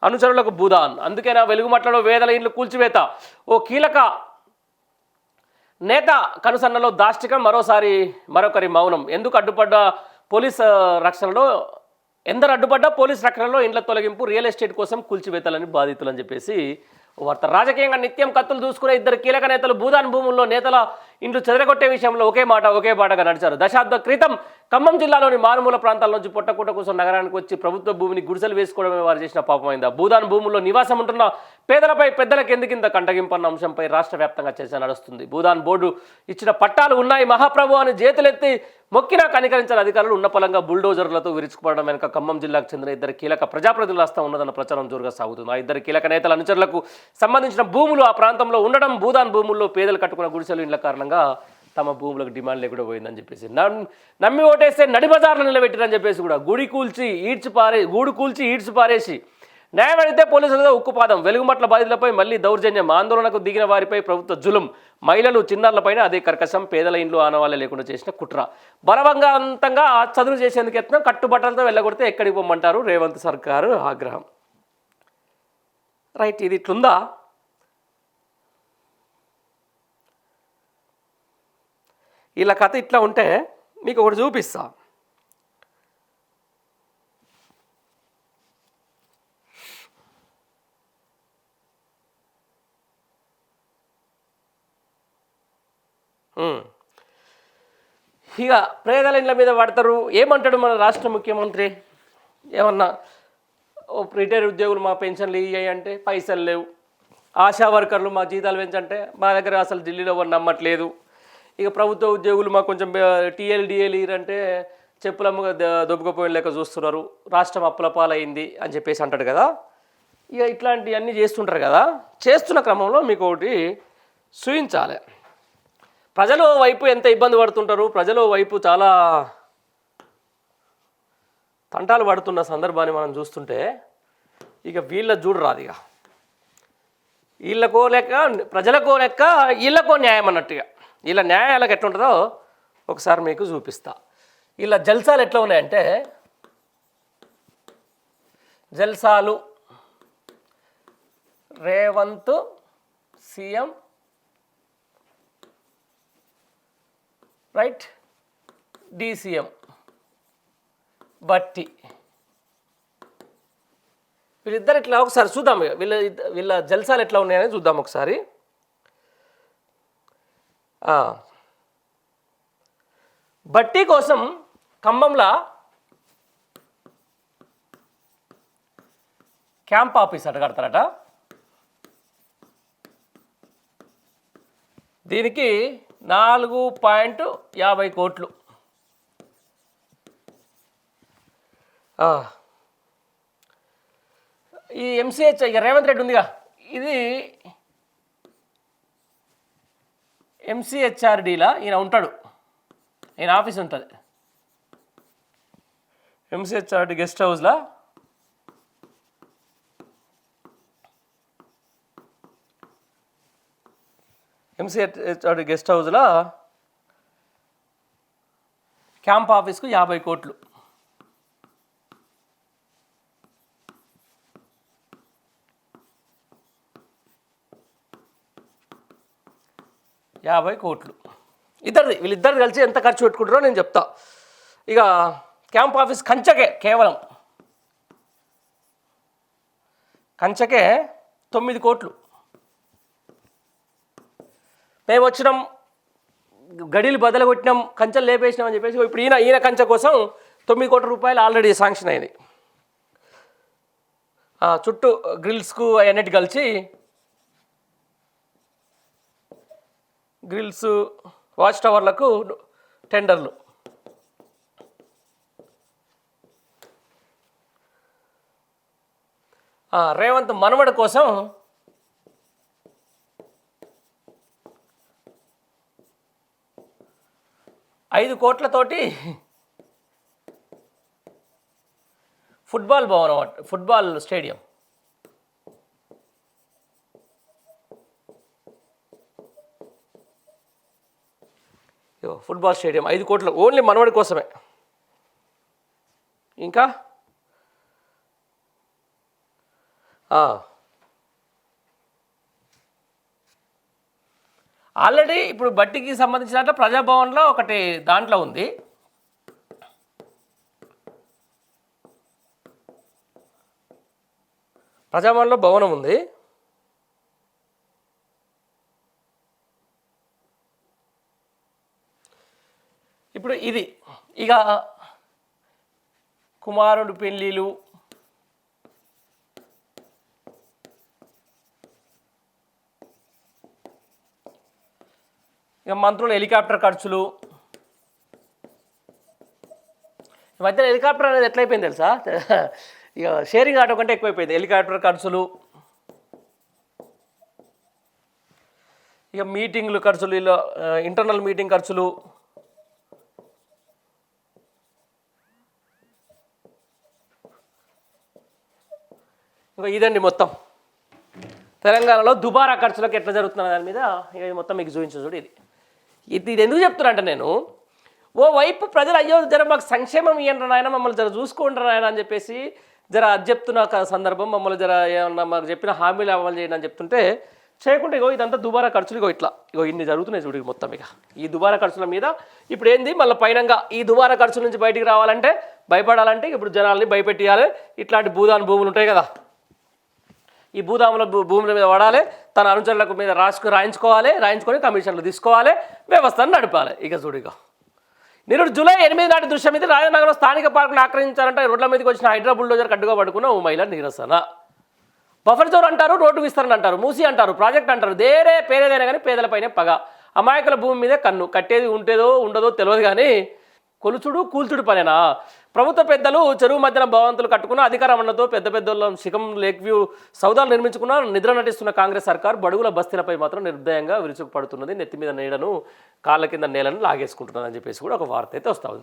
అనుచరులకు భూదాన్. అందుకేనా వెలుగుమట్లలో వేదల ఇండ్లు కూల్చివేత. ఓ కీలక నేత కనుసన్నలో దాష్టికం, మరొకరి మౌనం. ఎందుకు అడ్డుపడ్డ పోలీస్ రక్షణలో పోలీస్ రక్షణలో ఇండ్ల తొలగింపు, రియల్ ఎస్టేట్ కోసం కూల్చివేతలని బాధితులు అని చెప్పేసి వార్త. రాజకీయంగా నిత్యం కత్తులు దూసుకునే ఇద్దరు కీలక నేతలు భూదాన్ భూముల్లో నేతల ఇండ్లు చెదరగొట్టే విషయంలో ఒకే బాటగా నడిచారు. దశాబ్ద క్రితం ఖమ్మం జిల్లాలోని మారుమూల ప్రాంతాల నుంచి పొట్టకూట కోసం నగరానికి వచ్చి ప్రభుత్వ భూమిని గుడిసెలు వేసుకోవడమే వారు చేసిన పాపమైందా? భూదాన్ భూముల్లో నివాసం ఉంటున్న పేదలపై పెద్దలకు ఎందుకింత కంటగింపన్న అంశంపై రాష్ట్ర వ్యాప్తంగా చర్చ నడుస్తుంది. భూదాన్ బోర్డు ఇచ్చిన పట్టాలు ఉన్నాయి మహాప్రభు అని చేతులెత్తి మొక్కినా కనికరించిన అధికారులు ఉన్న పలంగా బుల్డోజర్లతో విరుచుకుపడడం వెనుక ఖమ్మం జిల్లాకు చెందిన ఇద్దరు కీలక ప్రజాప్రతినిధుల హస్తం ఉన్నదన్న ప్రచారం జోరుగా సాగుతుంది. ఆ ఇద్దరు కీలక నేతల అనుచరులకు సంబంధించిన భూములు ఆ ప్రాంతంలో ఉండడం, భూదాన్ భూముల్లో పేదలు కట్టుకున్న గుడిసెలు ఇండ్ల కారణంగా తమ భూములకు డిమాండ్ లేకుండా పోయిందని చెప్పేసి, నమ్మి ఓటేస్తే నడి బజార్లు నిలబెట్టిరని చెప్పేసి కూడా గూడు కూల్చి ఈడ్చి పారేసి న్యాయం అడిగితే పోలీసులతో ఉక్కుపాదం. వెలుగుమట్ల బాధితులపై మళ్లీ దౌర్జన్యం, ఆందోళనకు దిగిన వారిపై ప్రభుత్వ జులుం, మహిళలు చిన్నారులపైన అదే కర్కశం, పేదల ఇండ్లు ఆనవాళ్ళే లేకుండా చేసిన కుట్ర. బలవంతంగా చదువు చేసేందుకు యత్నం, కట్టుబట్టలతో వెళ్ళగొడితే ఎక్కడికి పొమ్మంటారు రేవంత్ సర్కారు ఆగ్రహం. రైట్, ఇది ఇట్లుందా? ఇలా కథ ఇట్లా ఉంటే మీకు ఒకటి చూపిస్తా. ఇక పేదల ఇండ్ల మీద పడతారు. ఏమంటాడు మన రాష్ట్ర ముఖ్యమంత్రి? ఏమన్నా రిటైర్ ఉద్యోగులు మా పెన్షన్లు ఇయ్యాయి అంటే పైసలు లేవు, ఆశా వర్కర్లు మా జీతాలు పెంచంటే మా దగ్గర అసలు ఢిల్లీలో వాళ్ళు నమ్మట్లేదు, ఇక ప్రభుత్వ ఉద్యోగులు మాకు కొంచెం టీఎల్ అంటే చెప్పులమ్మ దొబ్బకపోయిన లెక్క చూస్తున్నారు, రాష్ట్రం అప్పుల పాలైంది అని చెప్పేసి అంటాడు కదా. ఇక ఇట్లాంటివన్నీ చేస్తుంటారు కదా. చేస్తున్న క్రమంలో మీకు ఒకటి చూపించాలి. ప్రజలు వైపు ఎంత ఇబ్బంది పడుతుంటారు, ప్రజలు వైపు చాలా తంటాలు పడుతున్న సందర్భాన్ని మనం చూస్తుంటే ఇక వీళ్ళ చూడు రాదు. ఇక వీళ్ళకో లెక్క, ప్రజలకో లెక్క, వీళ్ళకో న్యాయం అన్నట్టుగా. వీళ్ళ న్యాయాలకు ఎట్లుంటుందో ఒకసారి మీకు చూపిస్తా. వీళ్ళ జల్సాలు ఎట్లా ఉన్నాయంటే, జల్సాలు రేవంత్ సీఎం, రైట్, డీసీఎం బట్టి, వీళ్ళిద్దరు ఇట్లా ఒకసారి చూద్దాం. వీళ్ళ జల్సాలు ఎట్లా ఉన్నాయని చూద్దాం ఒకసారి. బట్టి కోసం ఖమ్మంలో క్యాంప్ ఆఫీస్ అట కడతారట. దీనికి 4.50 కోట్లు. ఈ ఎంసీహెచ్ ఇక రేవంత్ రెడ్డి ఉందిగా, ఇది ఎంసీహెచ్ఆర్డీలా ఈయన ఉంటాడు, ఈయన ఆఫీస్ ఉంటుంది. ఎంసీహెచ్ఆర్డీ గెస్ట్ హౌస్లా ఎంసీహెచ్ఆర్డీ గెస్ట్ హౌస్లో క్యాంప్ ఆఫీస్కు 50 కోట్లు. వీళ్ళిద్దరు కలిసి ఎంత ఖర్చు పెట్టుకుంటారో నేను చెప్తా. ఇక క్యాంప్ ఆఫీస్ కంచకే, కేవలం కంచకే 9 కోట్లు. మేము వచ్చినాం, గడిలు బదలు కొట్టినాం, కంచెలు లేపేసినాం అని చెప్పేసి ఇప్పుడు ఈయన కంచె కోసం 9 కోట్ల రూపాయలు ఆల్రెడీ శాంక్షన్ అయింది. చుట్టూ గ్రిల్స్కు అన్నిటి కలిసి, గ్రిల్స్, వాచ్ టవర్లకు టెండర్లు. రేవంత్ మనవడి కోసం 5 కోట్లతోటి ఫుట్బాల్ భవనం, ఫుట్బాల్ స్టేడియం. ఫుట్బాల్ స్టేడియం 5 కోట్లు ఓన్లీ మనవడి కోసమే. ఇంకా ఆల్రెడీ ఇప్పుడు బట్టికి సంబంధించిన ప్రజాభవన్లో ఒకటి దాంట్లో ఉంది. ప్రజాభవన్లో భవనం ఉంది. ఇప్పుడు ఇది ఇక కుమారుడు పెళ్ళిళ్ళు, ఇక మంత్రులు హెలికాప్టర్ ఖర్చులు. ఈ మధ్యన హెలికాప్టర్ అనేది ఎట్లయిపోయింది తెలుసా, ఇక షేరింగ్ ఆటో కంటే ఎక్కువైపోయింది హెలికాప్టర్ ఖర్చులు. ఇక మీటింగ్లు ఖర్చులు, ఇలా ఇంటర్నల్ మీటింగ్ ఖర్చులు. ఇంకా ఇదండి మొత్తం తెలంగాణలో దుబారా ఖర్చులకు ఎట్లా జరుగుతున్న దాని మీద ఇక మొత్తం మీకు చూపించు. చూడు ఇది ఎందుకు చెప్తున్నానంటే, నేను ఓ వైపు ప్రజలు అయ్యో జర మాకు సంక్షేమం ఇవ్వండి నాయన, మమ్మల్ని జర చూసుకుంటారు ఆయన అని చెప్పేసి జర అది చెప్తున్న సందర్భం, మమ్మల్ని జర ఏమన్నా మాకు చెప్పిన హామీలు అమలు చేయండి అని చెప్తుంటే చేయకుండా ఇగో ఇదంతా దుబారా ఖర్చులు, ఇగో ఇట్లా ఇగో ఇన్ని జరుగుతున్నాయి చూడు మొత్తం. ఇక ఈ దుబారా ఖర్చుల మీద ఇప్పుడు ఏంది మళ్ళీ పైనంగా ఈ దుబారా ఖర్చుల నుంచి బయటికి రావాలంటే, భయపడాలంటే ఇప్పుడు జనాల్ని భయపెట్టియాలి. ఇట్లాంటి భూములు ఉంటాయి కదా, ఈ భూముల మీద వాడాలి, తన అనుచరులకు మీద రాయించుకొని కమిషన్లు తీసుకోవాలి, వ్యవస్థను నడపాలి. ఇక చూడు ఇక నిరుడు జూలై 8 నాటి దృశ్యం ఇది. రాజనగరం స్థానిక పార్కును ఆక్రమించారంటే రోడ్ల మీదకి వచ్చిన హైడ్రా బుల్డోజర్ కట్టుగా పడుకున్న ఓ మహిళ నిరసన. బఫర్ జోన్ అంటారు, రోడ్డు విస్తరణ అంటారు, మూసి అంటారు, ప్రాజెక్ట్ అంటారు, పేరేదైనా కానీ పేదలపైనే పగ. అమాయకుల భూమి మీదే కన్ను. కట్టేది ఉంటేదో ఉండదో తెలియదు కానీ కొలుచుడు కూల్చుడు పనేనా? ప్రభుత్వ పెద్దలు చెరువు మధ్యన భవంతులు కట్టుకున్న అధికారం అన్నతో పెద్ద శిఖం లేక్ వ్యూ సౌదాలు నిర్మించుకున్న నిద్ర నటిస్తున్న కాంగ్రెస్ సర్కార్ బడుగుల బస్తీలపై మాత్రం నిర్దయంగా విరుచుకుపడుతున్నది. నెత్తి మీద నీడను, కాళ్ళ కింద నేలను లాగేసుకుంటున్నదని చెప్పేసి కూడా ఒక వార్త అయితే వస్తూ ఉంది.